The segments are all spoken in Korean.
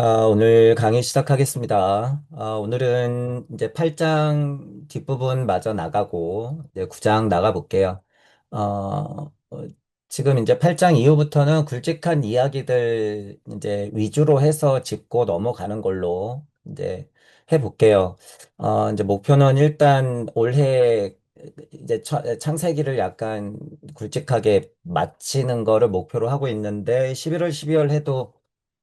오늘 강의 시작하겠습니다. 오늘은 이제 8장 뒷부분 마저 나가고, 이제 9장 나가볼게요. 지금 이제 8장 이후부터는 굵직한 이야기들 이제 위주로 해서 짚고 넘어가는 걸로 이제 해볼게요. 이제 목표는 일단 올해 이제 창세기를 약간 굵직하게 마치는 거를 목표로 하고 있는데, 11월, 12월 해도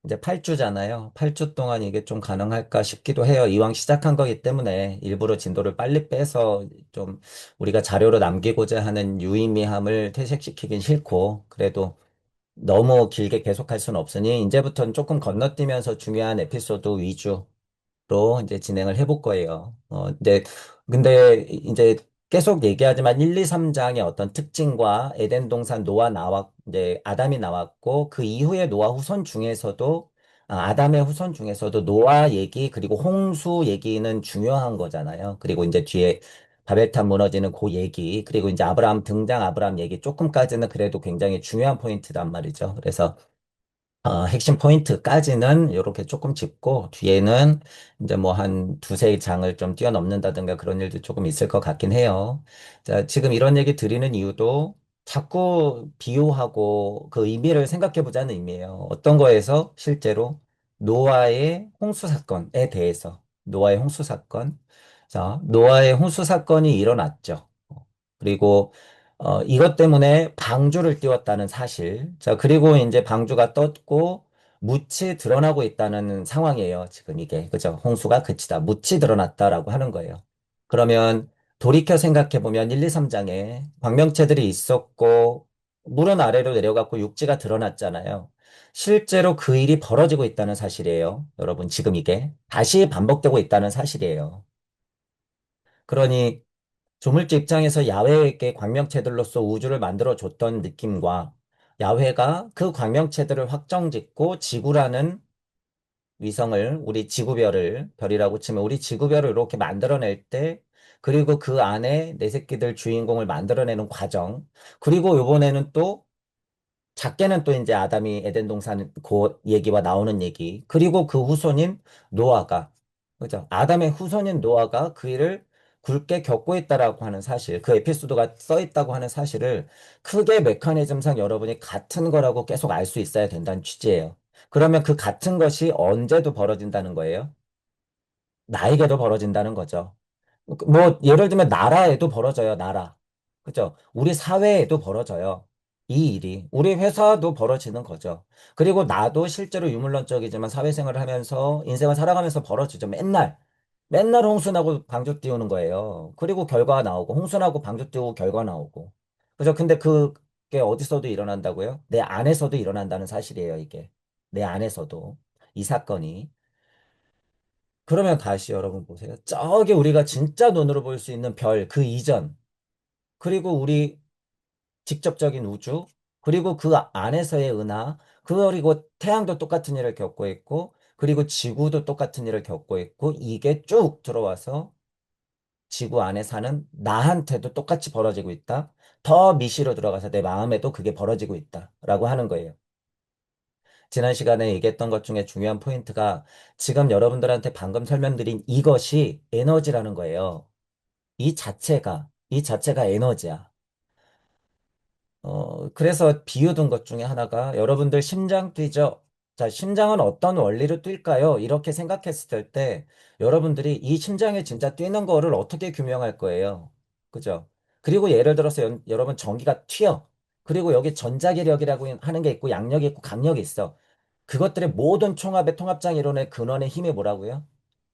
이제 8주잖아요. 8주 동안 이게 좀 가능할까 싶기도 해요. 이왕 시작한 거기 때문에 일부러 진도를 빨리 빼서 좀 우리가 자료로 남기고자 하는 유의미함을 퇴색시키긴 싫고, 그래도 너무 길게 계속할 수는 없으니 이제부터는 조금 건너뛰면서 중요한 에피소드 위주 로 이제 진행을 해볼 거예요. 근데 이제 계속 얘기하지만 1, 2, 3장의 어떤 특징과 에덴 동산 노아 이제 아담이 나왔고 그 이후에 노아 후손 중에서도 아담의 후손 중에서도 노아 얘기 그리고 홍수 얘기는 중요한 거잖아요. 그리고 이제 뒤에 바벨탑 무너지는 그 얘기 그리고 이제 아브라함 등장 아브라함 얘기 조금까지는 그래도 굉장히 중요한 포인트단 말이죠. 그래서 핵심 포인트까지는 이렇게 조금 짚고 뒤에는 이제 뭐 한 두세 장을 좀 뛰어넘는다든가 그런 일도 조금 있을 것 같긴 해요. 자, 지금 이런 얘기 드리는 이유도 자꾸 비유하고 그 의미를 생각해 보자는 의미예요. 어떤 거에서 실제로 노아의 홍수 사건에 대해서 노아의 홍수 사건. 자, 노아의 홍수 사건이 일어났죠. 그리고 이것 때문에 방주를 띄웠다는 사실. 자, 그리고 이제 방주가 떴고 묻이 드러나고 있다는 상황이에요. 지금 이게. 그죠? 홍수가 그치다. 묻이 드러났다라고 하는 거예요. 그러면 돌이켜 생각해 보면 1, 2, 3장에 광명체들이 있었고 물은 아래로 내려갔고 육지가 드러났잖아요. 실제로 그 일이 벌어지고 있다는 사실이에요. 여러분, 지금 이게 다시 반복되고 있다는 사실이에요. 그러니 조물주 입장에서 야훼에게 광명체들로서 우주를 만들어 줬던 느낌과 야훼가 그 광명체들을 확정짓고 지구라는 위성을 우리 지구별을 별이라고 치면 우리 지구별을 이렇게 만들어낼 때 그리고 그 안에 내 새끼들 주인공을 만들어내는 과정 그리고 요번에는 또 작게는 또 이제 아담이 에덴 동산 그 얘기와 나오는 얘기. 그리고 그 후손인 노아가, 그죠? 아담의 후손인 노아가 그 일을 굵게 겪고 있다라고 하는 사실, 그 에피소드가 써 있다고 하는 사실을 크게 메커니즘상 여러분이 같은 거라고 계속 알 수 있어야 된다는 취지예요. 그러면 그 같은 것이 언제도 벌어진다는 거예요. 나에게도 벌어진다는 거죠. 뭐 예를 들면 나라에도 벌어져요, 나라. 그죠? 우리 사회에도 벌어져요. 이 일이. 우리 회사도 벌어지는 거죠. 그리고 나도 실제로 유물론적이지만 사회생활을 하면서 인생을 살아가면서 벌어지죠. 맨날 홍수나고 방주 띄우는 거예요. 그리고 결과 나오고 홍수나고 방주 띄우고 결과 나오고. 그죠? 근데 그게 어디서도 일어난다고요? 내 안에서도 일어난다는 사실이에요, 이게. 내 안에서도. 이 사건이. 그러면 다시 여러분 보세요. 저기 우리가 진짜 눈으로 볼 수 있는 별, 그 이전, 그리고 우리 직접적인 우주, 그리고 그 안에서의 은하, 그리고 태양도 똑같은 일을 겪고 있고, 그리고 지구도 똑같은 일을 겪고 있고, 이게 쭉 들어와서 지구 안에 사는 나한테도 똑같이 벌어지고 있다. 더 미시로 들어가서 내 마음에도 그게 벌어지고 있다. 라고 하는 거예요. 지난 시간에 얘기했던 것 중에 중요한 포인트가 지금 여러분들한테 방금 설명드린 이것이 에너지라는 거예요. 이 자체가 에너지야. 그래서 비유든 것 중에 하나가 여러분들 심장 뛰죠? 자, 심장은 어떤 원리로 뛸까요? 이렇게 생각했을 때 여러분들이 이 심장이 진짜 뛰는 거를 어떻게 규명할 거예요? 그죠? 그리고 예를 들어서 여러분 전기가 튀어. 그리고 여기 전자기력이라고 하는 게 있고 양력이 있고 강력이 있어. 그것들의 모든 총합의 통합장 이론의 근원의 힘이 뭐라고요?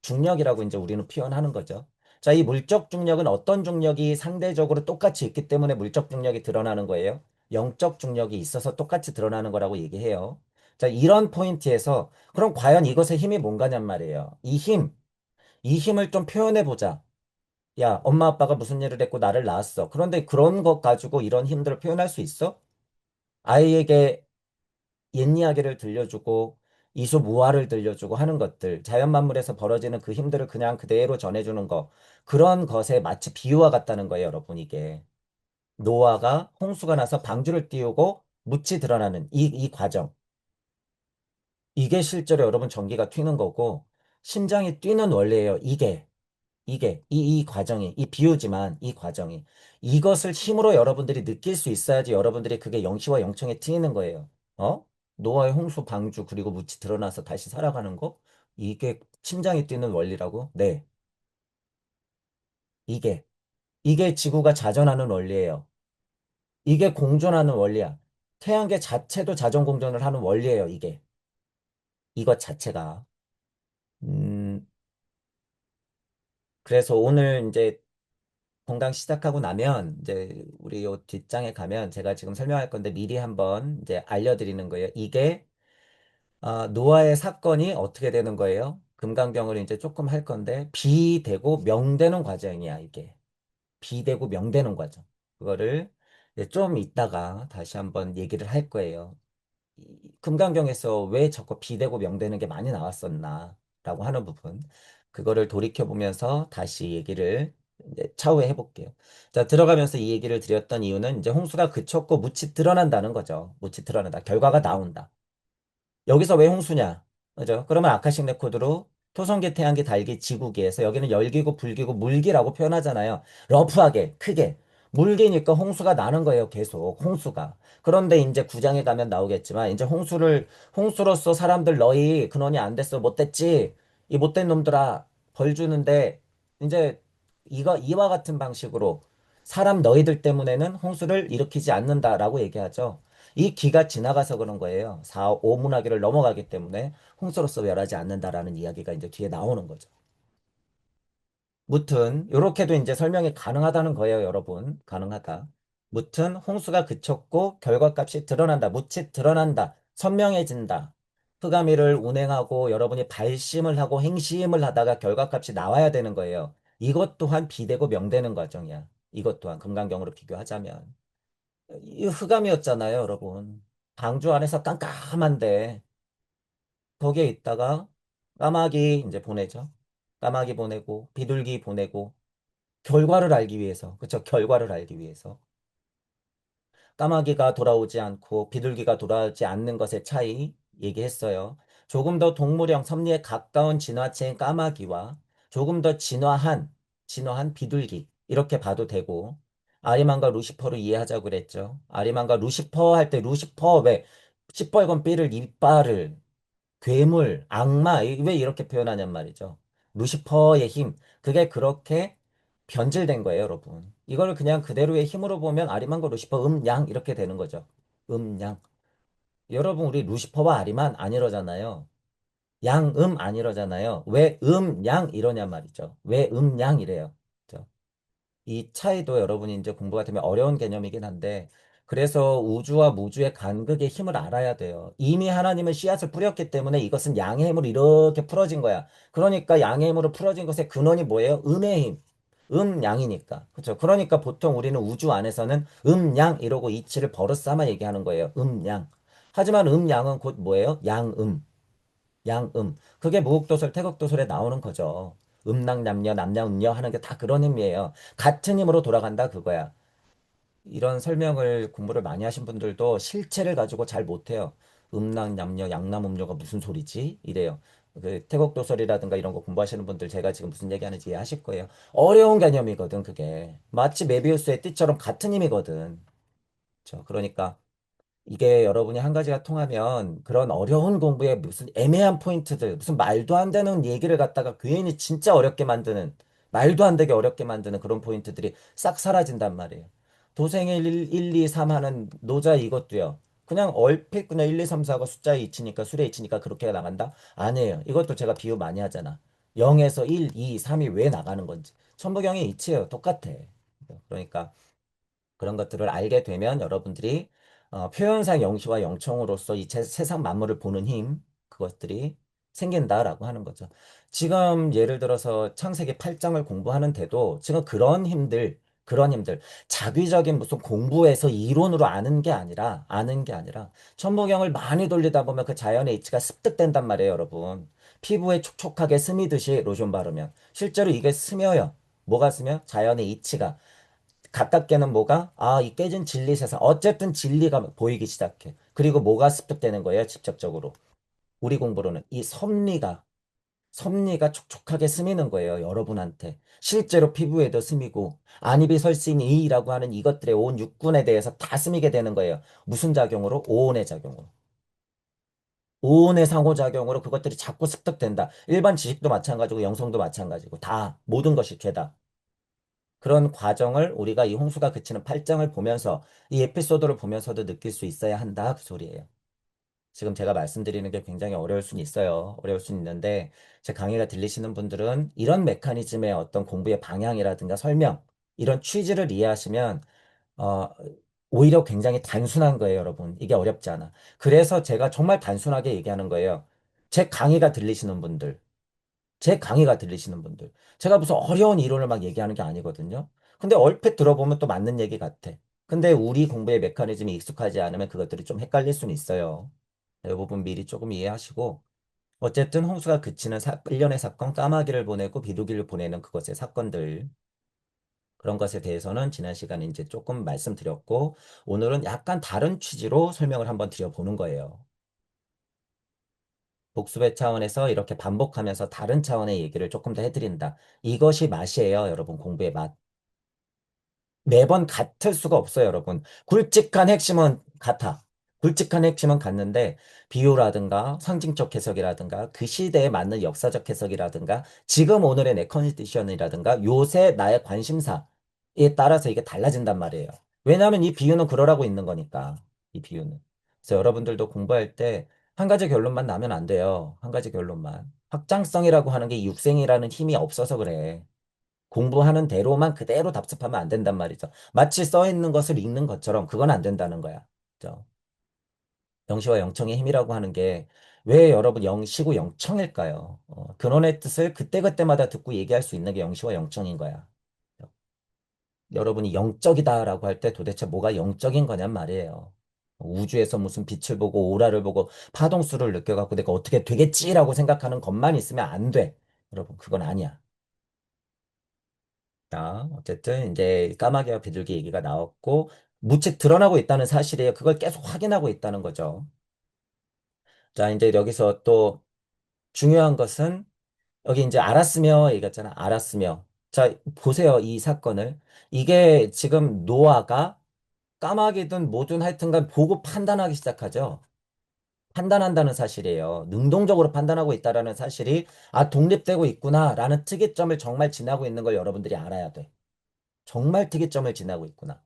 중력이라고 이제 우리는 표현하는 거죠. 자, 이 물적 중력은 어떤 중력이 상대적으로 똑같이 있기 때문에 물적 중력이 드러나는 거예요. 영적 중력이 있어서 똑같이 드러나는 거라고 얘기해요. 자, 이런 포인트에서 그럼 과연 이것의 힘이 뭔가냔 말이에요. 이 힘을 좀 표현해 보자. 야, 엄마 아빠가 무슨 일을 했고 나를 낳았어. 그런데 그런 것 가지고 이런 힘들을 표현할 수 있어? 아이에게 옛 이야기를 들려주고 이수무화를 들려주고 하는 것들, 자연 만물에서 벌어지는 그 힘들을 그냥 그대로 전해주는 거, 그런 것에 마치 비유와 같다는 거예요, 여러분, 이게. 노아가 홍수가 나서 방주를 띄우고 묻이 드러나는 이 과정. 이게 실제로 여러분 전기가 튀는 거고, 심장이 뛰는 원리예요. 이 과정이, 이 비유지만 이 과정이. 이것을 힘으로 여러분들이 느낄 수 있어야지 여러분들이 그게 영시와 영청에 트이는 거예요. 어? 노아의 홍수 방주 그리고 묻이 드러나서 다시 살아가는 거? 이게 심장이 뛰는 원리라고? 네. 이게. 이게 지구가 자전하는 원리예요. 이게 공존하는 원리야. 태양계 자체도 자전 공전을 하는 원리예요, 이게. 이것 자체가. 음, 그래서 오늘 이제 공강 시작하고 나면 이제 우리 요 뒷장에 가면 제가 지금 설명할 건데 미리 한번 이제 알려드리는 거예요. 이게 노아의 사건이 어떻게 되는 거예요? 금강경을 이제 조금 할 건데 비되고 명되는 과정이야, 이게. 비되고 명되는 과정. 그거를 이제 좀 이따가 다시 한번 얘기를 할 거예요. 금강경에서 왜 자꾸 비대고 명되는 게 많이 나왔었나 라고 하는 부분 그거를 돌이켜보면서 다시 얘기를 이제 차후에 해볼게요. 자, 들어가면서 이 얘기를 드렸던 이유는 이제 홍수가 그쳤고 묻이 드러난다는 거죠. 묻이 드러난다. 결과가 나온다. 여기서 왜 홍수냐? 그죠? 그러면 아카식 레코드로 토성계, 태양계, 달기, 지구기에서 여기는 열기고 불기고 물기라고 표현하잖아요. 러프하게, 크게. 물기니까 홍수가 나는 거예요. 계속 홍수가. 그런데 이제 구장에 가면 나오겠지만 이제 홍수로서 사람들 너희 근원이 안 됐어. 못됐지? 이 못된 놈들아 벌 주는데 이제 이와 같은 방식으로 사람 너희들 때문에는 홍수를 일으키지 않는다라고 얘기하죠. 이 기가 지나가서 그런 거예요. 4, 5문화기를 넘어가기 때문에 홍수로서 멸하지 않는다라는 이야기가 이제 뒤에 나오는 거죠. 무튼 이렇게도 이제 설명이 가능하다는 거예요, 여러분. 가능하다. 무튼 홍수가 그쳤고 결과값이 드러난다. 묻히 드러난다. 선명해진다. 흑암이를 운행하고 여러분이 발심을 하고 행심을 하다가 결과값이 나와야 되는 거예요. 이것 또한 비되고 명되는 과정이야. 이것 또한 금강경으로 비교하자면. 이 흑암이었잖아요, 여러분. 방주 안에서 깜깜한데 거기에 있다가 까마귀 이제 보내죠. 까마귀 보내고 비둘기 보내고 결과를 알기 위해서, 그쵸? 결과를 알기 위해서. 까마귀가 돌아오지 않고 비둘기가 돌아오지 않는 것의 차이 얘기했어요. 조금 더 동물형 섭리에 가까운 진화체인 까마귀와 조금 더 진화한 비둘기 이렇게 봐도 되고 아리만과 루시퍼를 이해하자고 그랬죠. 아리만과 루시퍼 할 때 루시퍼 왜 시뻘건 삐를 이빨을 괴물, 악마, 왜 이렇게 표현하냔 말이죠. 루시퍼의 힘, 그게 그렇게 변질된 거예요, 여러분. 이걸 그냥 그대로의 힘으로 보면 아리만과 루시퍼, 양, 이렇게 되는 거죠. 양. 여러분, 우리 루시퍼와 아리만 안 이러잖아요. 양, 안 이러잖아요. 왜 양 이러냔 말이죠. 왜 양 이래요. 그죠? 이 차이도 여러분이 이제 공부가 되면 어려운 개념이긴 한데, 그래서 우주와 무주의 간극의 힘을 알아야 돼요. 이미 하나님은 씨앗을 뿌렸기 때문에 이것은 양의 힘으로 이렇게 풀어진 거야. 그러니까 양의 힘으로 풀어진 것의 근원이 뭐예요? 음의 힘. 양이니까. 그렇죠? 그러니까 보통 우리는 우주 안에서는 양 이러고 이치를 버릇 삼아 얘기하는 거예요. 양. 하지만 양은 곧 뭐예요? 양음. 그게 무국도설, 태극도설에 나오는 거죠. 음낭남녀, 남녀음녀 하는 게 다 그런 의미예요. 같은 힘으로 돌아간다 그거야. 이런 설명을 공부를 많이 하신 분들도 실체를 가지고 잘 못해요. 음낭남녀, 양남음녀가 무슨 소리지? 이래요. 그 태국도설이라든가 이런 거 공부하시는 분들 제가 지금 무슨 얘기하는지 이해하실 거예요. 어려운 개념이거든, 그게. 마치 메비우스의 띠처럼 같은 힘이거든. 그러니까 이게 여러분이 한 가지가 통하면 그런 어려운 공부에 무슨 애매한 포인트들, 무슨 말도 안 되는 얘기를 갖다가 괜히 진짜 어렵게 만드는, 말도 안 되게 어렵게 만드는 그런 포인트들이 싹 사라진단 말이에요. 도생의 1, 2, 3 하는 노자 이것도요. 그냥 얼핏 그냥 1, 2, 3, 4가 숫자의 이치니까 술의 이치니까 그렇게 나간다? 아니에요. 이것도 제가 비유 많이 하잖아. 0에서 1, 2, 3이 왜 나가는 건지. 천부경의 이치예요. 똑같아. 그러니까 그런 것들을 알게 되면 여러분들이 표현상 영시와 영청으로서 이 세상 만물을 보는 힘, 그것들이 생긴다라고 하는 거죠. 지금 예를 들어서 창세기 8장을 공부하는데도 지금 그런 힘들, 자기적인 무슨 공부에서 이론으로 아는 게 아니라, 천부경을 많이 돌리다 보면 그 자연의 이치가 습득된단 말이에요, 여러분. 피부에 촉촉하게 스미듯이 로션 바르면. 실제로 이게 스며요. 뭐가 스며? 자연의 이치가. 가깝게는 뭐가? 이 깨진 진리 세상. 어쨌든 진리가 보이기 시작해. 그리고 뭐가 습득되는 거예요, 직접적으로. 우리 공부로는 이 섭리가 촉촉하게 스미는 거예요. 여러분한테. 실제로 피부에도 스미고, 안입이설신 이라고 하는 이것들의 온 육군에 대해서 다 스미게 되는 거예요. 무슨 작용으로? 오온의 작용으로. 오온의 상호작용으로 그것들이 자꾸 습득된다. 일반 지식도 마찬가지고, 영성도 마찬가지고, 다, 모든 것이 죄다. 그런 과정을 우리가 이 홍수가 그치는 팔장을 보면서, 이 에피소드를 보면서도 느낄 수 있어야 한다. 그 소리예요. 지금 제가 말씀드리는 게 굉장히 어려울 수는 있어요. 어려울 수는 있는데, 제 강의가 들리시는 분들은 이런 메커니즘의 어떤 공부의 방향이라든가 설명, 이런 취지를 이해하시면, 어, 오히려 굉장히 단순한 거예요, 여러분. 이게 어렵지 않아. 그래서 제가 정말 단순하게 얘기하는 거예요. 제 강의가 들리시는 분들, 제 강의가 들리시는 분들. 제가 무슨 어려운 이론을 막 얘기하는 게 아니거든요. 근데 얼핏 들어보면 또 맞는 얘기 같아. 근데 우리 공부의 메커니즘이 익숙하지 않으면 그것들이 좀 헷갈릴 수는 있어요. 이 부분 미리 조금 이해하시고 어쨌든 홍수가 그치는 일련의 사건, 까마귀를 보내고 비둘기를 보내는 그것의 사건들 그런 것에 대해서는 지난 시간에 이제 조금 말씀드렸고 오늘은 약간 다른 취지로 설명을 한번 드려보는 거예요. 복습의 차원에서 이렇게 반복하면서 다른 차원의 얘기를 조금 더 해드린다. 이것이 맛이에요, 여러분. 공부의 맛. 매번 같을 수가 없어요, 여러분. 굵직한 핵심은 같아. 굵직한 핵심은 같는데 비유라든가 상징적 해석이라든가 그 시대에 맞는 역사적 해석이라든가 지금 오늘의 내 컨디션이라든가 요새 나의 관심사에 따라서 이게 달라진단 말이에요. 왜냐하면 이 비유는 그러라고 있는 거니까. 이 비유는. 그래서 여러분들도 공부할 때 한 가지 결론만 나면 안 돼요. 한 가지 결론만. 확장성이라고 하는 게 육생이라는 힘이 없어서 그래. 공부하는 대로만 그대로 답습하면 안 된단 말이죠. 마치 써 있는 것을 읽는 것처럼 그건 안 된다는 거야. 그죠? 영시와 영청의 힘이라고 하는 게 왜 여러분 영시고 영청일까요? 근원의 뜻을 그때그때마다 듣고 얘기할 수 있는 게 영시와 영청인 거야. 여러분이 영적이다라고 할 때 도대체 뭐가 영적인 거냔 말이에요. 우주에서 무슨 빛을 보고 오라를 보고 파동수를 느껴갖고 내가 어떻게 되겠지라고 생각하는 것만 있으면 안 돼. 여러분, 그건 아니야. 자, 어쨌든 이제 까마귀와 비둘기 얘기가 나왔고 무측 드러나고 있다는 사실이에요. 그걸 계속 확인하고 있다는 거죠. 자, 이제 여기서 또 중요한 것은 여기 이제 알았으며 얘기했잖아. 알았으며. 자, 보세요. 이 사건을. 이게 지금 노아가 까마귀든 뭐든 하여튼간 보고 판단하기 시작하죠. 판단한다는 사실이에요. 능동적으로 판단하고 있다라는 사실이 독립되고 있구나라는 특이점을 정말 지나고 있는 걸 여러분들이 알아야 돼. 정말 특이점을 지나고 있구나.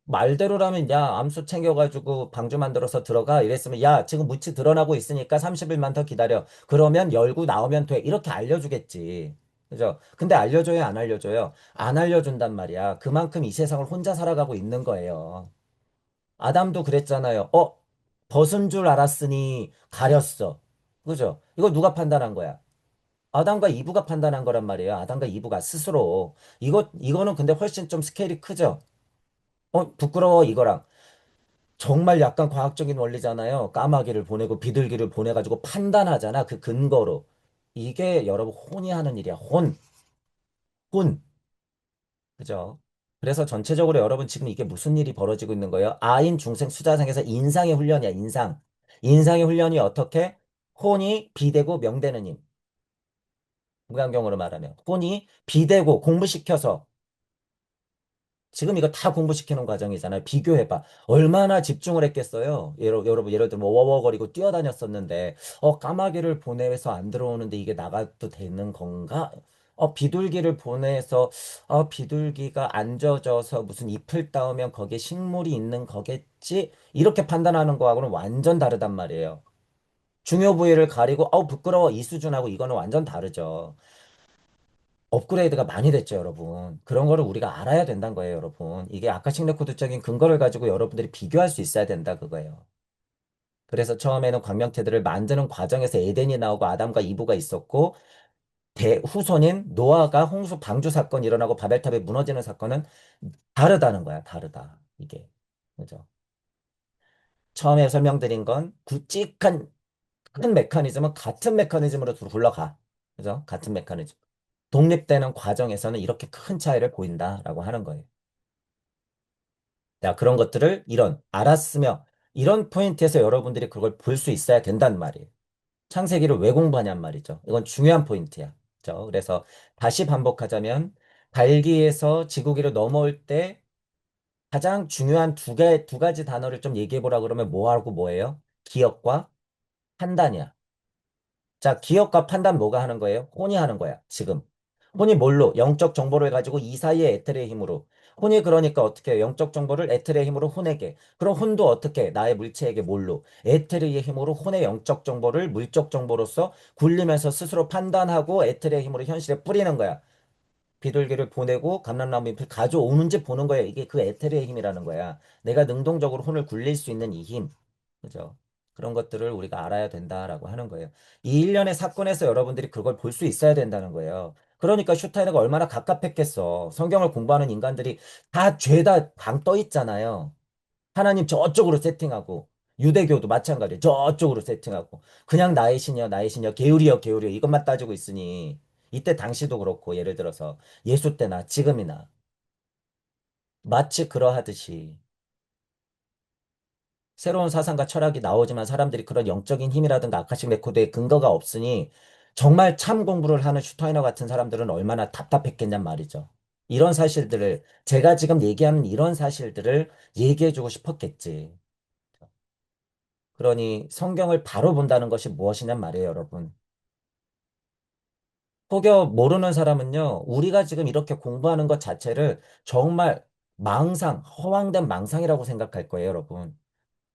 말대로라면 야 암수 챙겨가지고 방주 만들어서 들어가 이랬으면 야 지금 무치 드러나고 있으니까 30일만 더 기다려 그러면 열고 나오면 돼 이렇게 알려주겠지 그죠 근데 알려줘요 안 알려줘요 안 알려준단 말이야 그만큼 이 세상을 혼자 살아가고 있는 거예요 아담도 그랬잖아요 벗은 줄 알았으니 가렸어 그죠 이거 누가 판단한 거야 아담과 이브가 판단한 거란 말이에요 아담과 이브가 스스로 이거는 근데 훨씬 좀 스케일이 크죠 부끄러워 이거랑 정말 약간 과학적인 원리잖아요. 까마귀를 보내고 비둘기를 보내가지고 판단하잖아. 그 근거로. 이게 여러분 혼이 하는 일이야. 혼. 그죠? 그래서 전체적으로 여러분 지금 이게 무슨 일이 벌어지고 있는 거예요? 아인 중생 수자상에서 인상의 훈련이야. 인상. 인상의 훈련이 어떻게? 혼이 비대고 명되는 힘. 무간경으로 말하면. 혼이 비대고 공부시켜서 지금 이거 다 공부시키는 과정이잖아요. 비교해봐. 얼마나 집중을 했겠어요. 여러분, 예를 들면 뭐 워워거리고 뛰어다녔었는데, 까마귀를 보내서 안 들어오는데 이게 나가도 되는 건가? 비둘기를 보내서, 비둘기가 안 젖어서 무슨 잎을 따오면 거기에 식물이 있는 거겠지? 이렇게 판단하는 거하고는 완전 다르단 말이에요. 중요 부위를 가리고, 부끄러워. 이 수준하고 이거는 완전 다르죠. 업그레이드가 많이 됐죠, 여러분. 그런 거를 우리가 알아야 된다는 거예요, 여러분. 이게 아카식 레코드적인 근거를 가지고 여러분들이 비교할 수 있어야 된다, 그거예요. 그래서 처음에는 광명태들을 만드는 과정에서 에덴이 나오고 아담과 이브가 있었고, 후손인 노아가 홍수 방주 사건 일어나고 바벨탑이 무너지는 사건은 다르다는 거야, 다르다. 이게. 그죠? 처음에 설명드린 건 굵직한 큰 메커니즘은 같은 메커니즘으로 굴러가. 그죠? 같은 메커니즘. 독립되는 과정에서는 이렇게 큰 차이를 보인다라고 하는 거예요. 자, 그런 것들을 이런 알았으며 이런 포인트에서 여러분들이 그걸 볼 수 있어야 된단 말이에요. 창세기를 왜 공부하냔 말이죠. 이건 중요한 포인트야. 그죠? 그래서 다시 반복하자면 달기에서 지구기로 넘어올 때 가장 중요한 두 가지 단어를 좀 얘기해 보라 그러면 뭐하고 뭐예요? 기억과 판단이야. 자, 기억과 판단 뭐가 하는 거예요? 혼이 하는 거야, 지금. 혼이 뭘로? 영적 정보를 가지고 이 사이의 에텔의 힘으로. 혼이 그러니까 어떻게 해요? 영적 정보를 에텔의 힘으로 혼에게. 그럼 혼도 어떻게 해? 나의 물체에게 뭘로? 에테르의 힘으로 혼의 영적 정보를 물적 정보로서 굴리면서 스스로 판단하고 에테르의 힘으로 현실에 뿌리는 거야. 비둘기를 보내고 감람나무 잎을 가져오는지 보는 거야. 이게 그 에테르의 힘이라는 거야. 내가 능동적으로 혼을 굴릴 수 있는 이 힘. 그죠? 그런 것들을 우리가 알아야 된다라고 하는 거예요. 이 일련의 사건에서 여러분들이 그걸 볼 수 있어야 된다는 거예요. 그러니까 슈타이너가 얼마나 갑갑했겠어. 성경을 공부하는 인간들이 다 죄다 방 떠 있잖아요. 하나님 저쪽으로 세팅하고 유대교도 마찬가지예요. 저쪽으로 세팅하고 그냥 나의 신이여 나의 신이여 게으리여 게으리여 이것만 따지고 있으니 이때 당시도 그렇고 예를 들어서 예수 때나 지금이나 마치 그러하듯이 새로운 사상과 철학이 나오지만 사람들이 그런 영적인 힘이라든가 아카식 레코드의 근거가 없으니 정말 참 공부를 하는 슈타이너 같은 사람들은 얼마나 답답했겠냔 말이죠. 이런 사실들을 제가 지금 얘기하는 이런 사실들을 얘기해주고 싶었겠지. 그러니 성경을 바로 본다는 것이 무엇이냔 말이에요, 여러분. 혹여 모르는 사람은요, 우리가 지금 이렇게 공부하는 것 자체를 정말 허황된 망상이라고 생각할 거예요, 여러분.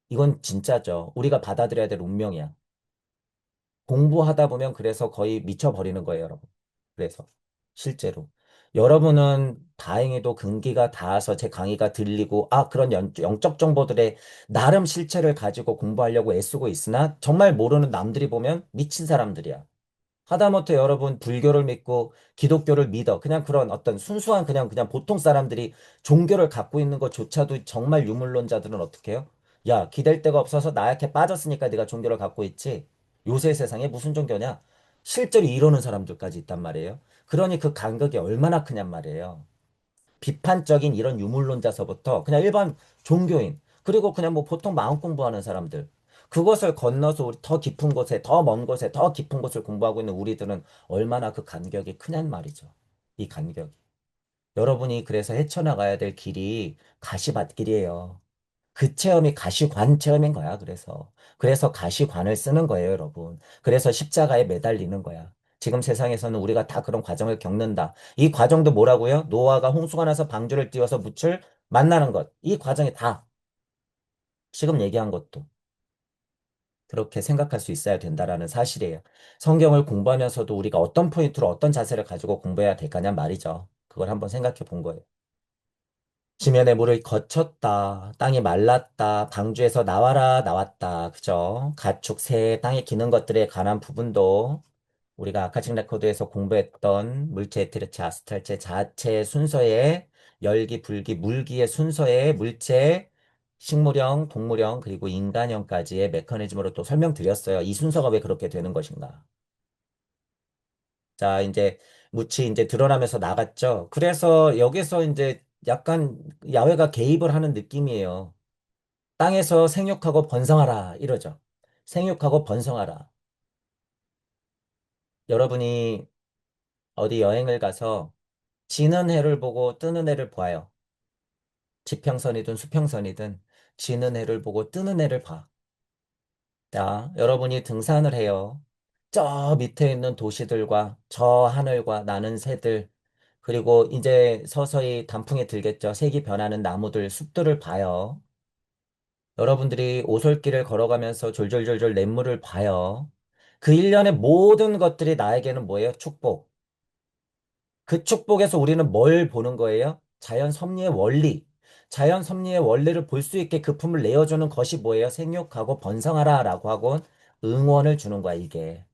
이건 진짜죠. 우리가 받아들여야 될 운명이야. 공부하다 보면 그래서 거의 미쳐버리는 거예요, 여러분. 그래서 실제로. 여러분은 다행히도 근기가 닿아서 제 강의가 들리고, 그런 영적 정보들의 나름 실체를 가지고 공부하려고 애쓰고 있으나 정말 모르는 남들이 보면 미친 사람들이야. 하다못해 여러분 불교를 믿고 기독교를 믿어. 그냥 그런 어떤 순수한 그냥 보통 사람들이 종교를 갖고 있는 것조차도 정말 유물론자들은 어떻게 해요? 야, 기댈 데가 없어서 나약해 빠졌으니까 네가 종교를 갖고 있지. 요새 세상에 무슨 종교냐? 실제로 이러는 사람들까지 있단 말이에요. 그러니 그 간극이 얼마나 크냔 말이에요. 비판적인 이런 유물론자서부터 그냥 일반 종교인, 그리고 그냥 뭐 보통 마음 공부하는 사람들, 그것을 건너서 우리 더 깊은 곳에, 더 먼 곳에, 더 깊은 곳을 공부하고 있는 우리들은 얼마나 그 간격이 크냔 말이죠. 이 간격이. 여러분이 그래서 헤쳐나가야 될 길이 가시밭길이에요. 그 체험이 가시관 체험인 거야, 그래서. 그래서 가시관을 쓰는 거예요, 여러분. 그래서 십자가에 매달리는 거야. 지금 세상에서는 우리가 다 그런 과정을 겪는다. 이 과정도 뭐라고요? 노아가 홍수가 나서 방주를 띄워서 묻을 만나는 것. 이 과정이 다 지금 얘기한 것도 그렇게 생각할 수 있어야 된다라는 사실이에요. 성경을 공부하면서도 우리가 어떤 포인트로 어떤 자세를 가지고 공부해야 될까냐 말이죠. 그걸 한번 생각해 본 거예요. 지면의 물을 거쳤다. 땅이 말랐다. 방주에서 나와라 나왔다. 그죠? 가축, 새, 땅에 기는 것들에 관한 부분도 우리가 아카식 레코드에서 공부했던 물체, 에테르체, 아스탈체, 자체 순서의 열기, 불기, 물기의 순서의 물체, 식물형, 동물형, 그리고 인간형까지의 메커니즘으로 또 설명드렸어요. 이 순서가 왜 그렇게 되는 것인가? 자, 이제 묻이 이제 드러나면서 나갔죠. 그래서 여기서 이제 약간 야훼가 개입을 하는 느낌이에요. 땅에서 생육하고 번성하라 이러죠. 생육하고 번성하라. 여러분이 어디 여행을 가서 지는 해를 보고 뜨는 해를 봐요. 지평선이든 수평선이든 지는 해를 보고 뜨는 해를 봐. 자, 여러분이 등산을 해요. 저 밑에 있는 도시들과 저 하늘과 나는 새들, 그리고 이제 서서히 단풍에 들겠죠. 색이 변하는 나무들, 숲들을 봐요. 여러분들이 오솔길을 걸어가면서 졸졸졸졸 냇물을 봐요. 그 일련의 모든 것들이 나에게는 뭐예요? 축복. 그 축복에서 우리는 뭘 보는 거예요? 자연 섭리의 원리. 자연 섭리의 원리를 볼 수 있게 그 품을 내어주는 것이 뭐예요? 생육하고 번성하라 라고 하고 응원을 주는 거야, 이게.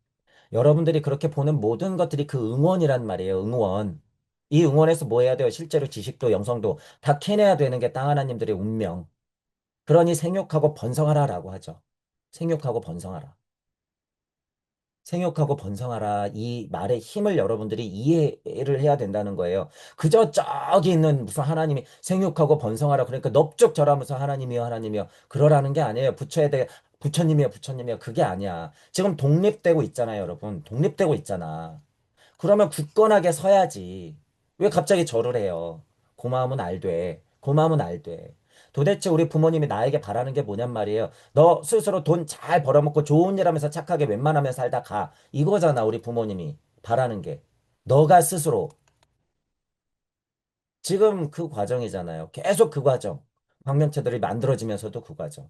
여러분들이 그렇게 보는 모든 것들이 그 응원이란 말이에요, 응원. 이 응원에서 뭐 해야 돼요? 실제로 지식도 영성도 다 캐내야 되는 게 땅 하나님들의 운명. 그러니 생육하고 번성하라 라고 하죠. 생육하고 번성하라. 생육하고 번성하라. 이 말의 힘을 여러분들이 이해를 해야 된다는 거예요. 그저 저기 있는 무슨 하나님이 생육하고 번성하라. 그러니까 넙죽절하면서 하나님이여, 하나님이여. 그러라는 게 아니에요. 부처에 대해 부처님이여, 부처님이여. 그게 아니야. 지금 독립되고 있잖아요, 여러분. 독립되고 있잖아. 그러면 굳건하게 서야지. 왜 갑자기 절을 해요? 고마움은 알되. 고마움은 알되. 도대체 우리 부모님이 나에게 바라는 게 뭐냔 말이에요. 너 스스로 돈 잘 벌어먹고 좋은 일 하면서 착하게 웬만하면 살다 가. 이거잖아, 우리 부모님이 바라는 게. 너가 스스로. 지금 그 과정이잖아요. 계속 그 과정. 방명체들이 만들어지면서도 그 과정.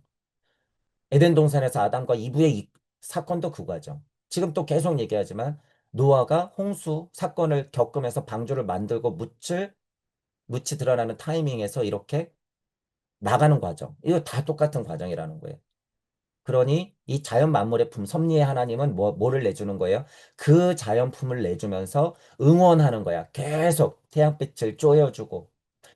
에덴 동산에서 아담과 이브의 이 사건도 그 과정. 지금 또 계속 얘기하지만 노아가 홍수 사건을 겪으면서 방주를 만들고 묻이 드러나는 타이밍에서 이렇게 나가는 과정. 이거 다 똑같은 과정이라는 거예요. 그러니 이 자연 만물의 품, 섭리의 하나님은 뭐를 내주는 거예요? 그 자연품을 내주면서 응원하는 거야. 계속 태양빛을 쬐어주고,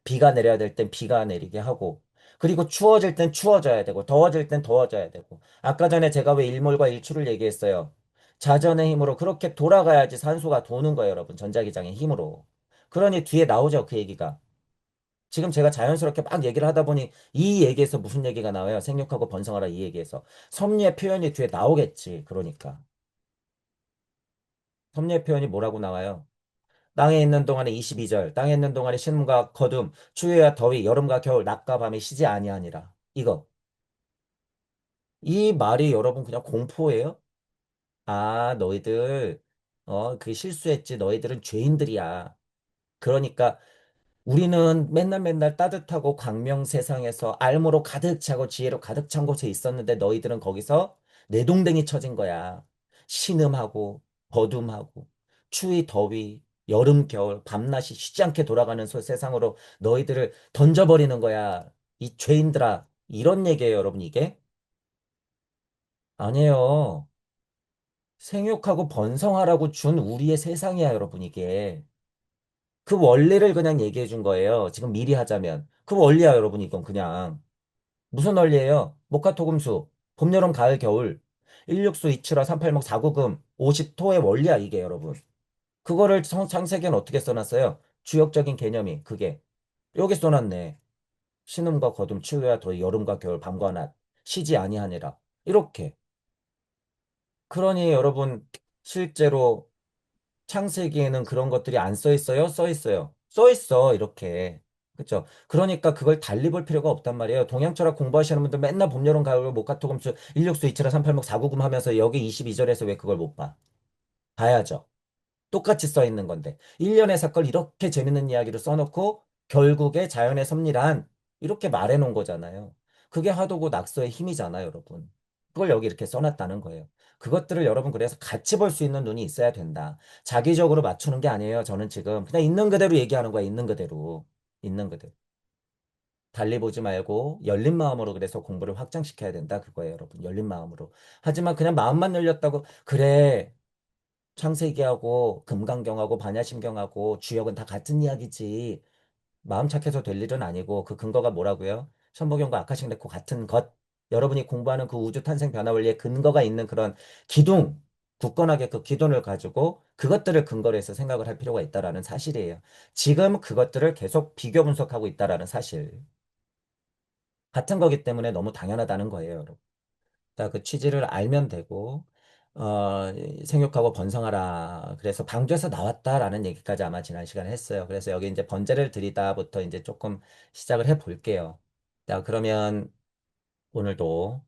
비가 내려야 될 땐 비가 내리게 하고, 그리고 추워질 땐 추워져야 되고, 더워질 땐 더워져야 되고. 아까 전에 제가 왜 일몰과 일출을 얘기했어요? 자전의 힘으로 그렇게 돌아가야지 산소가 도는 거예요, 여러분. 전자기장의 힘으로. 그러니 뒤에 나오죠, 그 얘기가. 지금 제가 자연스럽게 막 얘기를 하다 보니 이 얘기에서 무슨 얘기가 나와요? 생육하고 번성하라 이 얘기에서. 섭리의 표현이 뒤에 나오겠지. 그러니까. 섭리의 표현이 뭐라고 나와요? 땅에 있는 동안에 22절. 땅에 있는 동안에 신음과 거둠, 추위와 더위, 여름과 겨울, 낮과 밤이 쉬지 아니하니라. 이거. 이 말이 여러분 그냥 공포예요? 아, 너희들, 그 실수했지. 너희들은 죄인들이야. 그러니까 우리는 맨날 맨날 따뜻하고 광명 세상에서 알모로 가득 차고 지혜로 가득 찬 곳에 있었는데 너희들은 거기서 내동댕이 쳐진 거야. 신음하고 버둠하고 추위 더위 여름 겨울 밤낮이 쉬지 않게 돌아가는 세상으로 너희들을 던져버리는 거야. 이 죄인들아. 이런 얘기예요, 여러분 이게? 아니에요. 생육하고 번성하라고 준 우리의 세상이야, 여러분 이게. 그 원리를 그냥 얘기해 준 거예요. 지금 미리 하자면. 그 원리야, 여러분, 이건 그냥. 무슨 원리예요? 목화토금수, 봄, 여름, 가을, 겨울, 1육수, 2칠화, 3팔목, 4구금, 50토의 원리야, 이게, 여러분. 그거를 창세기는 어떻게 써놨어요? 주역적인 개념이, 그게. 여기 써놨네. 신음과 거둠, 추위와 더위, 여름과 겨울, 밤과 낮, 쉬지 아니하니라. 이렇게. 그러니 여러분, 실제로 창세기에는 그런 것들이 안 써 있어요? 써 있어요. 써 있어, 이렇게. 그쵸? 그러니까 그걸 달리 볼 필요가 없단 말이에요. 동양철학 공부하시는 분들 맨날 봄, 여름, 가을, 목화토금수, 일육수, 이칠화, 삼팔목, 사구금 하면서 여기 22절에서 왜 그걸 못 봐? 봐야죠. 똑같이 써 있는 건데. 일련의 사건을 이렇게 재밌는 이야기로 써놓고 결국에 자연의 섭리란 이렇게 말해 놓은 거잖아요. 그게 화두고 낙서의 힘이잖아요, 여러분. 그걸 여기 이렇게 써놨다는 거예요. 그것들을 여러분 그래서 같이 볼 수 있는 눈이 있어야 된다. 자기적으로 맞추는 게 아니에요. 저는 지금 그냥 있는 그대로 얘기하는 거야. 있는 그대로. 있는 그대로. 달리 보지 말고 열린 마음으로 그래서 공부를 확장시켜야 된다. 그거예요, 여러분. 열린 마음으로. 하지만 그냥 마음만 열렸다고 그래. 창세기하고 금강경하고 반야심경하고 주역은 다 같은 이야기지. 마음 착해서 될 일은 아니고 그 근거가 뭐라고요? 천부경과 아카식 레코 같은 것. 여러분이 공부하는 그 우주 탄생 변화 원리에 근거가 있는 그런 기둥, 굳건하게 그 기둥을 가지고 그것들을 근거로 해서 생각을 할 필요가 있다라는 사실이에요. 지금 그것들을 계속 비교 분석하고 있다라는 사실. 같은 거기 때문에 너무 당연하다는 거예요, 여러분. 자, 그 취지를 알면 되고, 어, 생육하고 번성하라. 그래서 방주에서 나왔다라는 얘기까지 아마 지난 시간에 했어요. 그래서 여기 이제 번제를 드리다부터 이제 조금 시작을 해 볼게요. 자, 그러면 오늘도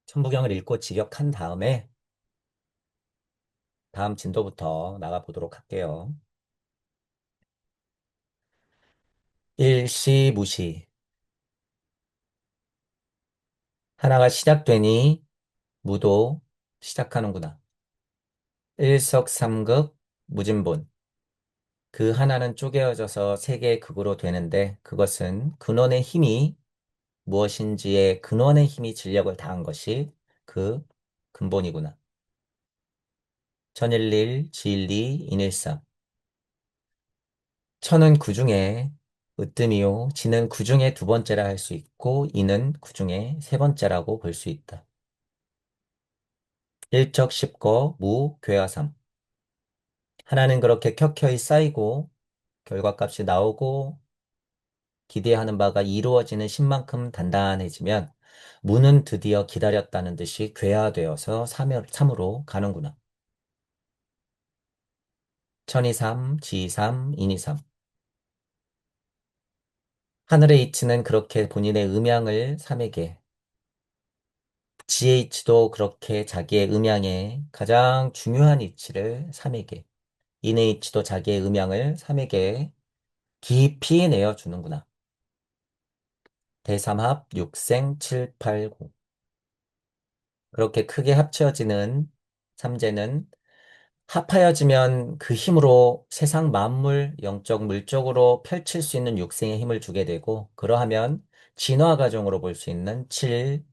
천부경을 읽고 직역한 다음에 다음 진도부터 나가 보도록 할게요. 일시무시. 하나가 시작되니 무도 시작하는구나. 일석삼극 무진본. 그 하나는 쪼개어져서 세 개의 극으로 되는데 그것은 근원의 힘이 무엇인지의 근원의 힘이 진력을 다한 것이 그 근본이구나. 천일일, 지일리, 인일삼. 천은 구중에 으뜸이요. 지는 구중에 두 번째라 할 수 있고 이는 구중에 세 번째라고 볼 수 있다. 일적십거, 무, 괴화삼. 하나는 그렇게 켜켜이 쌓이고 결과값이 나오고 기대하는 바가 이루어지는 신만큼 단단해지면 무는 드디어 기다렸다는 듯이 괴화되어서 3으로 가는구나. 천이삼, 지삼, 인이삼. 하늘의 이치는 그렇게 본인의 음양을 삼에게, GH도 그렇게 자기의 음양에 가장 중요한 이치를 삼에게, 인의 이치도 자기의 음양을 삼에게 깊이 내어주는구나. 대삼합, 육생, 칠팔구. 그렇게 크게 합쳐지는 삼재는 합하여지면 그 힘으로 세상 만물, 영적, 물적으로 펼칠 수 있는 육생의 힘을 주게 되고, 그러하면 진화 과정으로 볼 수 있는 7,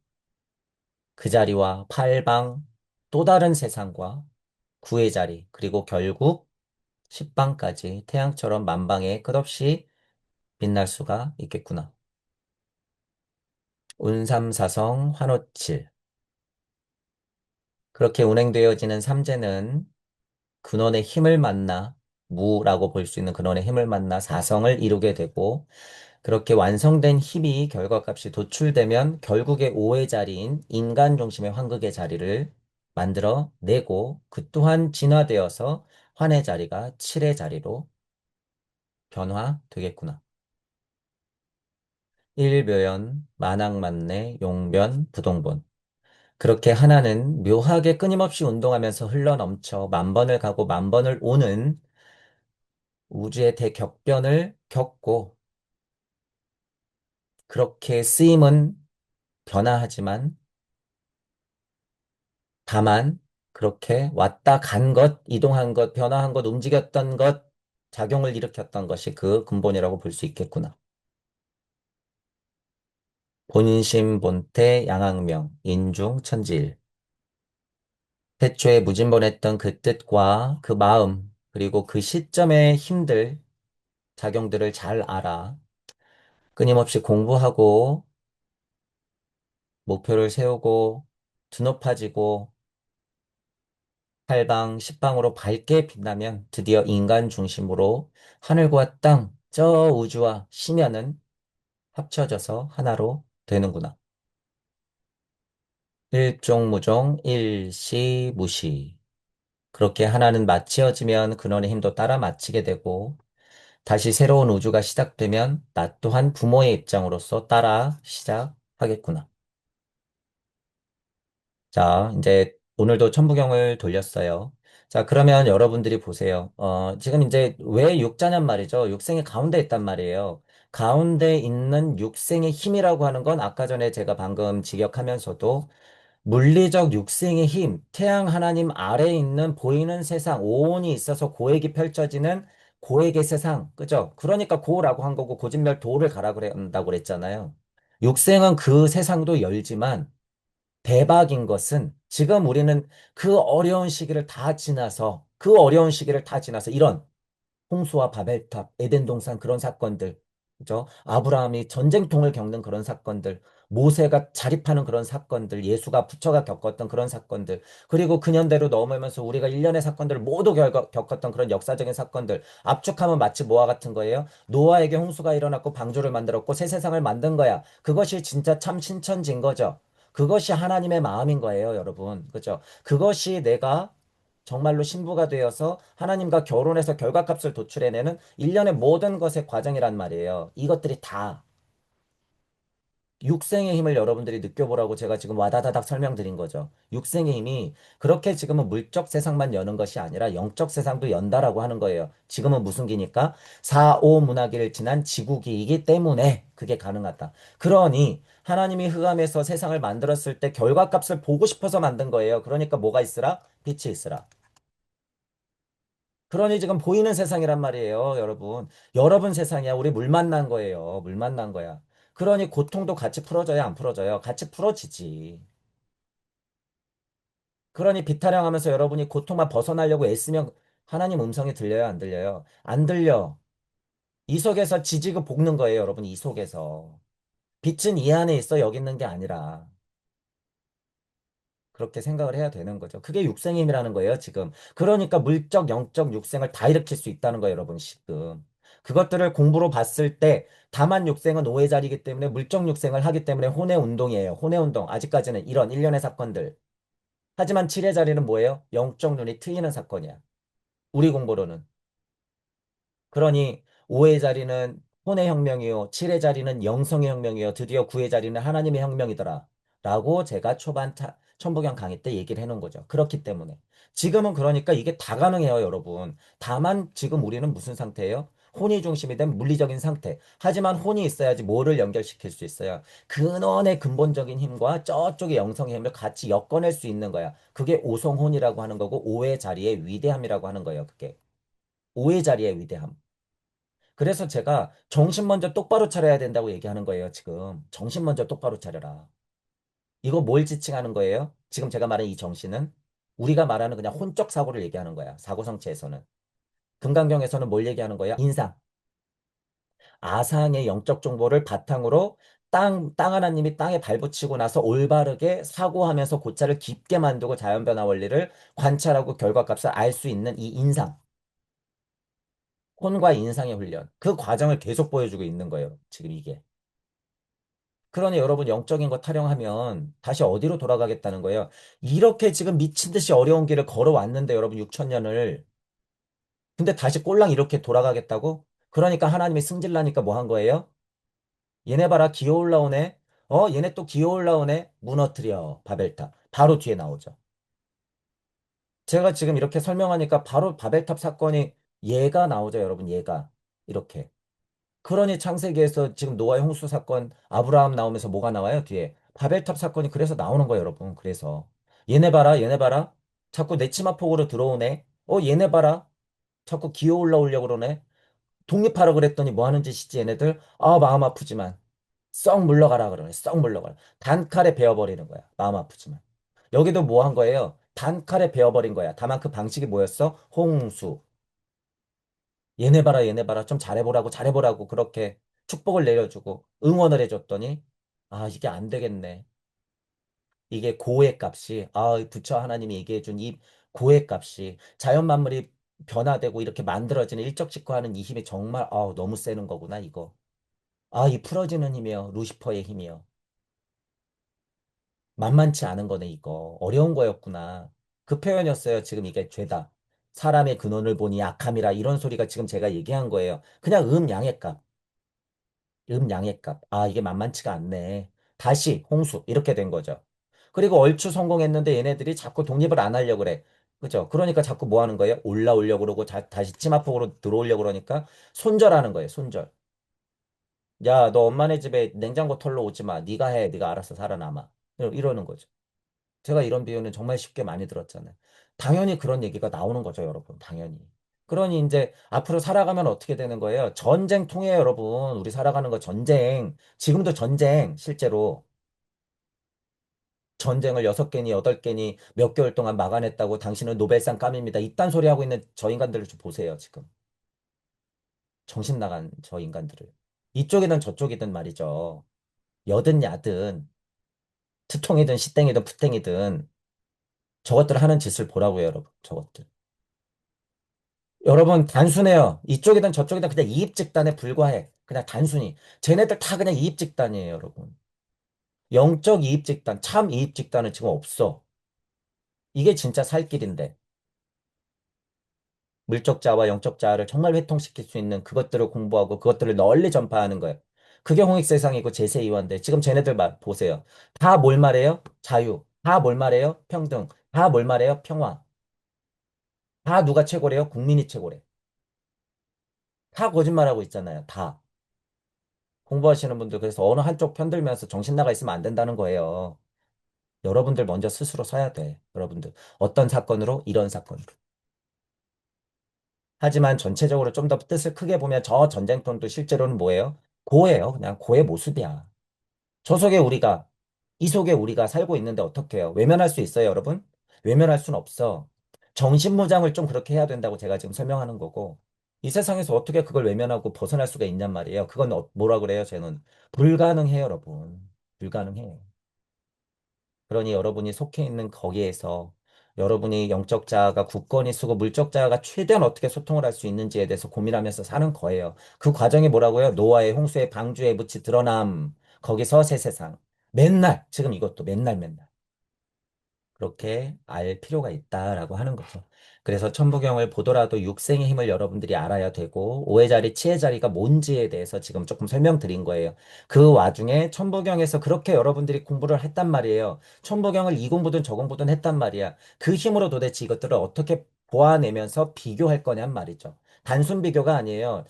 그 자리와 8방, 또 다른 세상과 9의 자리, 그리고 결국 10방까지 태양처럼 만방에 끝없이 빛날 수가 있겠구나. 운삼사성 환호칠. 그렇게 운행되어지는 삼재는 근원의 힘을 만나 무라고 볼 수 있는 근원의 힘을 만나 사성을 이루게 되고 그렇게 완성된 힘이 결과값이 도출되면 결국의 오의 자리인 인간 중심의 환극의 자리를 만들어 내고 그 또한 진화되어서 환의 자리가 칠의 자리로 변화되겠구나. 일묘연, 만학만내, 용변, 부동본. 그렇게 하나는 묘하게 끊임없이 운동하면서 흘러넘쳐 만 번을 가고 만 번을 오는 우주의 대격변을 겪고 그렇게 쓰임은 변화하지만 다만 그렇게 왔다 간 것, 이동한 것, 변화한 것, 움직였던 것, 작용을 일으켰던 것이 그 근본이라고 볼 수 있겠구나. 본심, 본태, 양악명, 인중, 천지일. 태초에 무진본했던 그 뜻과 그 마음, 그리고 그 시점의 힘들, 작용들을 잘 알아. 끊임없이 공부하고, 목표를 세우고, 드높아지고, 팔방, 십방으로 밝게 빛나면 드디어 인간 중심으로 하늘과 땅, 저 우주와 심야는 합쳐져서 하나로 되는구나. 일종무종, 일시무시. 그렇게 하나는 마치어지면 근원의 힘도 따라 마치게 되고, 다시 새로운 우주가 시작되면 나 또한 부모의 입장으로서 따라 시작하겠구나. 자, 이제 오늘도 천부경을 돌렸어요. 자, 그러면 여러분들이 보세요. 지금 이제 왜 육자냔 말이죠. 육생이 가운데 있단 말이에요. 가운데 있는 육생의 힘이라고 하는 건 아까 전에 제가 방금 직역하면서도 물리적 육생의 힘, 태양 하나님 아래에 있는 보이는 세상, 오온이 있어서 고액이 펼쳐지는 고액의 세상, 그죠? 그러니까 고라고 한 거고 고진멸 도를 가라 그런다고 그랬잖아요. 육생은 그 세상도 열지만 대박인 것은 지금 우리는 그 어려운 시기를 다 지나서 그 어려운 시기를 다 지나서 이런 홍수와 바벨탑, 에덴 동산 그런 사건들, 그죠? 아브라함이 전쟁통을 겪는 그런 사건들, 모세가 자립하는 그런 사건들, 예수가 부처가 겪었던 그런 사건들, 그리고 근현대로 넘으면서 우리가 일련의 사건들을 모두 겪었던 그런 역사적인 사건들, 압축하면 마치 뭐와 같은 거예요? 노아에게 홍수가 일어났고 방주를 만들었고 새 세상을 만든 거야. 그것이 진짜 참 신천지인 거죠. 그것이 하나님의 마음인 거예요, 여러분. 그죠? 그것이 내가 정말로 신부가 되어서 하나님과 결혼해서 결과값을 도출해내는 일련의 모든 것의 과정이란 말이에요. 이것들이 다 육생의 힘을 여러분들이 느껴보라고 제가 지금 와다다닥 설명드린 거죠. 육생의 힘이 그렇게 지금은 물적 세상만 여는 것이 아니라 영적 세상도 연다라고 하는 거예요. 지금은 무슨 기니까? 4, 5 문화기를 지난 지구기이기 때문에 그게 가능하다. 그러니 하나님이 흑암에서 세상을 만들었을 때 결과값을 보고 싶어서 만든 거예요. 그러니까 뭐가 있으라? 빛이 있으라. 그러니 지금 보이는 세상이란 말이에요, 여러분. 여러분 세상이야. 우리 물 만난 거예요. 물 만난 거야. 그러니 고통도 같이 풀어져야 안 풀어져요? 같이 풀어지지. 그러니 비타령하면서 여러분이 고통만 벗어나려고 애쓰면 하나님 음성이 들려요, 안 들려요? 안 들려. 이 속에서 지지고 볶는 거예요, 여러분. 이 속에서. 빛은 이 안에 있어, 여기 있는 게 아니라. 그렇게 생각을 해야 되는 거죠. 그게 육생임이라는 거예요, 지금. 그러니까 물적, 영적, 육생을 다 일으킬 수 있다는 거예요, 여러분, 지금. 그것들을 공부로 봤을 때, 다만 육생은 오해 자리이기 때문에 물적 육생을 하기 때문에 혼의 운동이에요. 혼의 운동. 아직까지는 이런 일련의 사건들. 하지만 칠의 자리는 뭐예요? 영적 눈이 트이는 사건이야. 우리 공부로는. 그러니 5의 자리는 혼의 혁명이요. 7의 자리는 영성의 혁명이요. 드디어 9의 자리는 하나님의 혁명이더라. 라고 제가 초반 천부경 강의 때 얘기를 해놓은 거죠. 그렇기 때문에. 지금은 그러니까 이게 다 가능해요, 여러분. 다만 지금 우리는 무슨 상태예요? 혼이 중심이 된 물리적인 상태. 하지만 혼이 있어야지 뭐를 연결시킬 수 있어요. 근원의 근본적인 힘과 저쪽의 영성의 힘을 같이 엮어낼 수 있는 거야. 그게 오성혼이라고 하는 거고, 오의 자리의 위대함이라고 하는 거예요, 그게. 오의 자리의 위대함. 그래서 제가 정신 먼저 똑바로 차려야 된다고 얘기하는 거예요, 지금. 정신 먼저 똑바로 차려라. 이거 뭘 지칭하는 거예요? 지금 제가 말한 이 정신은 우리가 말하는 그냥 혼적 사고를 얘기하는 거야. 사고 성체에서는. 금강경에서는 뭘 얘기하는 거야? 인상. 아상의 영적 정보를 바탕으로 땅 하나님이 땅에 발붙이고 나서 올바르게 사고하면서 고차를 깊게 만들고 자연 변화 원리를 관찰하고 결과값을 알 수 있는 이 인상. 혼과 인상의 훈련. 그 과정을 계속 보여주고 있는 거예요. 지금 이게. 그러니 여러분 영적인 거 타령하면 다시 어디로 돌아가겠다는 거예요. 이렇게 지금 미친 듯이 어려운 길을 걸어왔는데 여러분 6천 년을. 근데 다시 꼴랑 이렇게 돌아가겠다고? 그러니까 하나님이 승질나니까 뭐 한 거예요? 얘네 봐라 기어 올라오네. 얘네 또 기어 올라오네. 무너뜨려 바벨탑. 바로 뒤에 나오죠. 제가 지금 이렇게 설명하니까 바로 바벨탑 사건이 얘가 나오죠 여러분 얘가. 이렇게. 그러니 창세기에서 지금 노아의 홍수 사건, 아브라함 나오면서 뭐가 나와요? 뒤에. 바벨탑 사건이 그래서 나오는 거예요, 여러분. 그래서. 얘네 봐라, 얘네 봐라. 자꾸 내 치마폭으로 들어오네. 얘네 봐라. 자꾸 기어 올라오려고 그러네. 독립하라 그랬더니 뭐 하는 짓이지, 얘네들? 아, 마음 아프지만. 썩 물러가라 그러네. 썩 물러가라. 단칼에 베어버리는 거야. 마음 아프지만. 여기도 뭐 한 거예요? 단칼에 베어버린 거야. 다만 그 방식이 뭐였어? 홍수. 얘네 봐라, 얘네 봐라. 좀 잘해보라고, 잘해보라고. 그렇게 축복을 내려주고 응원을 해줬더니, 아, 이게 안 되겠네. 이게 고의 값이, 부처 하나님이 얘기해준 이 고의 값이 자연 만물이 변화되고 이렇게 만들어지는 일적직화하는 이 힘이 정말, 너무 세는 거구나, 이거. 이 풀어지는 힘이요. 루시퍼의 힘이요. 만만치 않은 거네, 이거. 어려운 거였구나. 그 표현이었어요. 지금 이게 죄다. 사람의 근원을 보니 악함이라 이런 소리가 지금 제가 얘기한 거예요. 그냥 양의 값. 양의 값. 이게 만만치가 않네. 다시 홍수. 이렇게 된 거죠. 그리고 얼추 성공했는데 얘네들이 자꾸 독립을 안 하려고 그래. 그죠? 그러니까 자꾸 뭐 하는 거예요? 올라오려고 그러고 다시 치마폭으로 들어오려고 그러니까 손절하는 거예요. 손절. 야, 너 엄마네 집에 냉장고 털러 오지 마. 네가 해. 네가 알아서 살아남아. 이러는 거죠. 제가 이런 비유는 정말 쉽게 많이 들었잖아요. 당연히 그런 얘기가 나오는 거죠, 여러분. 당연히. 그러니 이제 앞으로 살아가면 어떻게 되는 거예요? 전쟁 통해 여러분. 우리 살아가는 거 전쟁. 지금도 전쟁, 실제로. 전쟁을 6개니 8개니 몇 개월 동안 막아냈다고 당신은 노벨상 깜입니다. 이딴 소리 하고 있는 저 인간들을 좀 보세요, 지금. 정신 나간 저 인간들을. 이쪽이든 저쪽이든 말이죠. 여든 야든, 트통이든 시땡이든 푸땡이든 저것들 하는 짓을 보라고요, 여러분. 저것들. 여러분, 단순해요. 이쪽이든 저쪽이든 그냥 이입집단에 불과해. 그냥 단순히. 쟤네들 다 그냥 이입집단이에요, 여러분. 영적 이입집단, 참 이입집단은 지금 없어. 이게 진짜 살 길인데. 물적자와 영적자를 정말 회통시킬 수 있는 그것들을 공부하고 그것들을 널리 전파하는 거예요. 그게 홍익세상이고 제세이완데 지금 쟤네들 보세요. 다 뭘 말해요? 자유. 다 뭘 말해요? 평등. 다 뭘 말해요? 평화. 다 누가 최고래요? 국민이 최고래. 다 거짓말하고 있잖아요. 다. 공부하시는 분들 그래서 어느 한쪽 편들면서 정신 나가 있으면 안 된다는 거예요. 여러분들 먼저 스스로 서야 돼. 여러분들. 어떤 사건으로? 이런 사건으로. 하지만 전체적으로 좀 더 뜻을 크게 보면 저 전쟁통도 실제로는 뭐예요? 고예요. 그냥 고의 모습이야. 저 속에 우리가, 이 속에 우리가 살고 있는데 어떻게 해요? 외면할 수 있어요, 여러분? 외면할 수는 없어. 정신무장을 좀 그렇게 해야 된다고 제가 지금 설명하는 거고. 이 세상에서 어떻게 그걸 외면하고 벗어날 수가 있냔 말이에요. 그건 뭐라 그래요, 쟤는? 불가능해요, 여러분. 불가능해. 그러니 여러분이 속해 있는 거기에서 여러분이 영적 자아가 굳건히 쓰고 물적 자아가 최대한 어떻게 소통을 할 수 있는지에 대해서 고민하면서 사는 거예요. 그 과정이 뭐라고요? 노아의 홍수의 방주에 묻히 드러남. 거기서 새 세상. 맨날, 지금 이것도 맨날 맨날. 그렇게 알 필요가 있다라고 하는 거죠. 그래서 천부경을 보더라도 육생의 힘을 여러분들이 알아야 되고 오해자리, 치해자리가 뭔지에 대해서 지금 조금 설명드린 거예요. 그 와중에 천부경에서 그렇게 여러분들이 공부를 했단 말이에요. 천부경을 이 공부든 저 공부든 했단 말이야. 그 힘으로 도대체 이것들을 어떻게 보아내면서 비교할 거냔 말이죠. 단순 비교가 아니에요.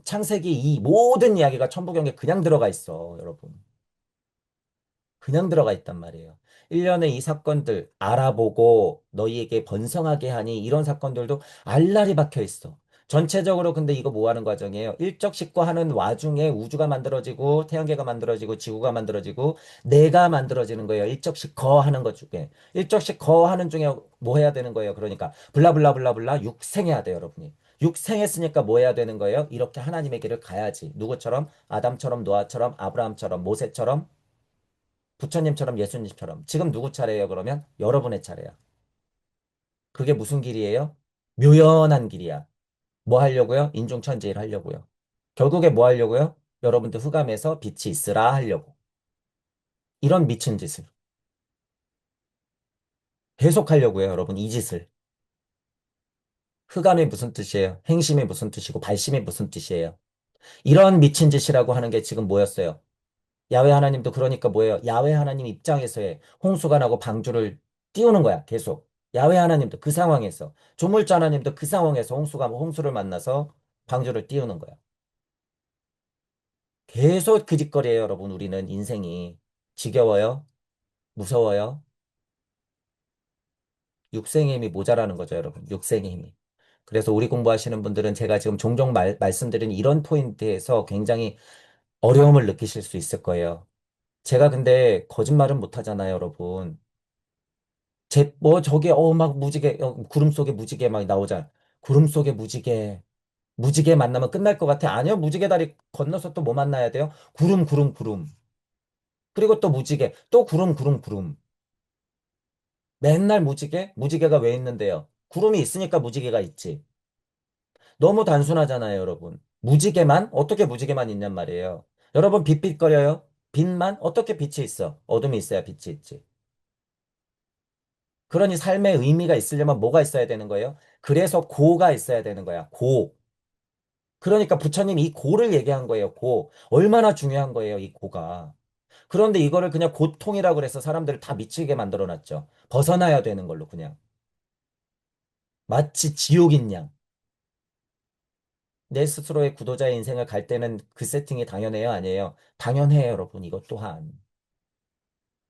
창세기 이 모든 이야기가 천부경에 그냥 들어가 있어, 여러분. 그냥 들어가 있단 말이에요. 1년에 이 사건들 알아보고 너희에게 번성하게 하니 이런 사건들도 알랄이 박혀 있어. 전체적으로 근데 이거 뭐 하는 과정이에요? 일적식과하는 와중에 우주가 만들어지고 태양계가 만들어지고 지구가 만들어지고 내가 만들어지는 거예요. 일적식거 하는 것 중에. 일적식거 하는 중에 뭐 해야 되는 거예요? 그러니까 블라블라블라블라 육생해야 돼요, 여러분이. 육생했으니까 뭐 해야 되는 거예요? 이렇게 하나님의 길을 가야지. 누구처럼? 아담처럼, 노아처럼, 아브라함처럼, 모세처럼, 부처님처럼 예수님처럼. 지금 누구 차례예요, 그러면? 여러분의 차례야. 그게 무슨 길이에요? 묘연한 길이야. 뭐 하려고요? 인중천지를 하려고요. 결국에 뭐 하려고요? 여러분들 흑암에서 빛이 있으라 하려고. 이런 미친 짓을. 계속 하려고요, 여러분. 이 짓을. 흑암이 무슨 뜻이에요? 행심이 무슨 뜻이고, 발심이 무슨 뜻이에요? 이런 미친 짓이라고 하는 게 지금 뭐였어요? 야훼 하나님도 그러니까 뭐예요? 야훼 하나님 입장에서의 홍수가 나고 방주를 띄우는 거야, 계속. 야훼 하나님도 그 상황에서, 조물주 하나님도 그 상황에서 홍수를 만나서 방주를 띄우는 거야. 계속 그 짓거리예요, 여러분. 우리는 인생이 지겨워요, 무서워요. 육생의 힘이 모자라는 거죠, 여러분. 육생의 힘이. 그래서 우리 공부하시는 분들은 제가 지금 종종 말씀드린 이런 포인트에서 굉장히 어려움을 느끼실 수 있을 거예요. 제가 근데 거짓말은 못 하잖아요, 여러분. 뭐 저게 막 무지개 구름 속에 무지개 막 나오잖아. 구름 속에 무지개 무지개 만나면 끝날 것 같아. 아니요. 무지개 다리 건너서 또 뭐 만나야 돼요? 구름 구름 구름. 그리고 또 무지개 또 구름 구름 구름. 맨날 무지개? 무지개가 왜 있는데요? 구름이 있으니까 무지개가 있지. 너무 단순하잖아요, 여러분. 무지개만 어떻게 무지개만 있냔 말이에요. 여러분 빛빛거려요. 빛만 어떻게 빛이 있어? 어둠이 있어야 빛이 있지. 그러니 삶의 의미가 있으려면 뭐가 있어야 되는 거예요? 그래서 고가 있어야 되는 거야. 고. 그러니까 부처님이 이 고를 얘기한 거예요. 고. 얼마나 중요한 거예요, 이 고가. 그런데 이거를 그냥 고통이라고 그래서 사람들을 다 미치게 만들어 놨죠. 벗어나야 되는 걸로 그냥. 마치 지옥인 양. 내 스스로의 구도자의 인생을 갈 때는 그 세팅이 당연해요, 아니에요? 당연해요, 여러분. 이것 또한.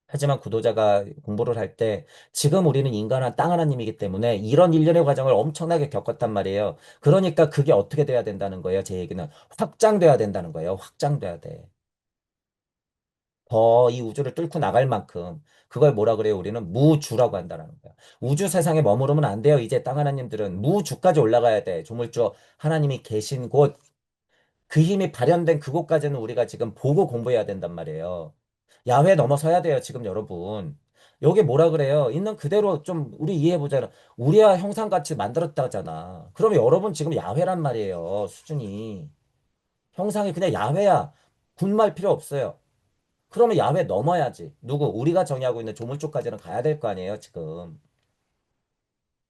하지만 구도자가 공부를 할 때 지금 우리는 인간한 땅 하나님이기 때문에 이런 일련의 과정을 엄청나게 겪었단 말이에요. 그러니까 그게 어떻게 돼야 된다는 거예요. 제 얘기는 확장돼야 된다는 거예요. 확장돼야 돼. 더 이 우주를 뚫고 나갈 만큼 그걸 뭐라 그래요? 우리는 무주라고 한다는 거야. 우주 세상에 머무르면 안 돼요. 이제 땅 하나님들은 무주까지 올라가야 돼. 조물주 하나님이 계신 곳, 그 힘이 발현된 그곳까지는 우리가 지금 보고 공부해야 된단 말이에요. 야외 넘어서야 돼요, 지금 여러분. 여기 뭐라 그래요? 있는 그대로 좀 우리 이해해보자. 우리와 형상같이 만들었다잖아. 그러면 여러분 지금 야외란 말이에요, 수준이. 형상이 그냥 야외야. 군말 필요 없어요. 그러면 야외 넘어야지. 누구? 우리가 정의하고 있는 조물 쪽까지는 가야 될 거 아니에요, 지금.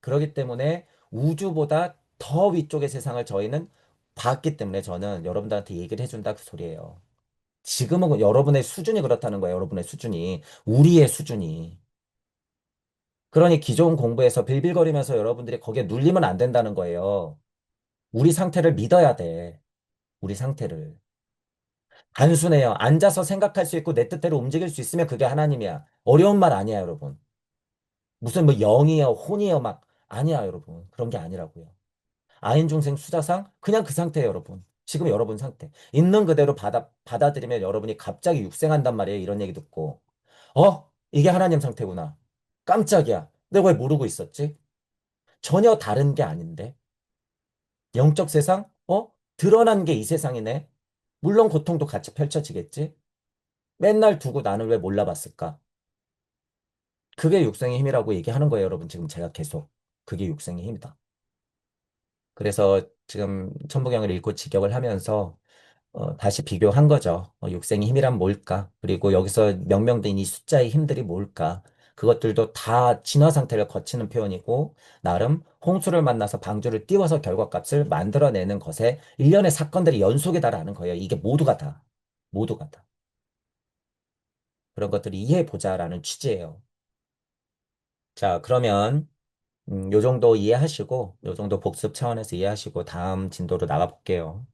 그렇기 때문에 우주보다 더 위쪽의 세상을 저희는 봤기 때문에 저는 여러분들한테 얘기를 해준다 그 소리예요. 지금은 여러분의 수준이 그렇다는 거예요. 여러분의 수준이. 우리의 수준이. 그러니 기존 공부에서 빌빌거리면서 여러분들이 거기에 눌리면 안 된다는 거예요. 우리 상태를 믿어야 돼. 우리 상태를. 단순해요. 앉아서 생각할 수 있고 내 뜻대로 움직일 수 있으면 그게 하나님이야. 어려운 말 아니야, 여러분. 무슨 뭐 영이요, 혼이요, 막. 아니야, 여러분. 그런 게 아니라고요. 아인중생 수자상? 그냥 그 상태예요, 여러분. 지금 여러분 상태. 있는 그대로 받아들이면 여러분이 갑자기 육생한단 말이에요. 이런 얘기 듣고. 이게 하나님 상태구나. 깜짝이야. 내가 왜 모르고 있었지? 전혀 다른 게 아닌데. 영적 세상? 드러난 게 이 세상이네. 물론 고통도 같이 펼쳐지겠지? 맨날 두고 나는 왜 몰라봤을까? 그게 육생의 힘이라고 얘기하는 거예요, 여러분. 지금 제가 계속. 그게 육생의 힘이다. 그래서 지금 천부경을 읽고 직역을 하면서 다시 비교한 거죠. 육생의 힘이란 뭘까? 그리고 여기서 명명된 이 숫자의 힘들이 뭘까? 그것들도 다 진화 상태를 거치는 표현이고, 나름 홍수를 만나서 방주를 띄워서 결과값을 만들어내는 것에 일련의 사건들이 연속이다라는 거예요. 이게 모두가 다. 모두가 다. 그런 것들을 이해해보자라는 취지예요. 자, 그러면 요 정도 이해하시고, 요 정도 복습 차원에서 이해하시고, 다음 진도로 나가 볼게요.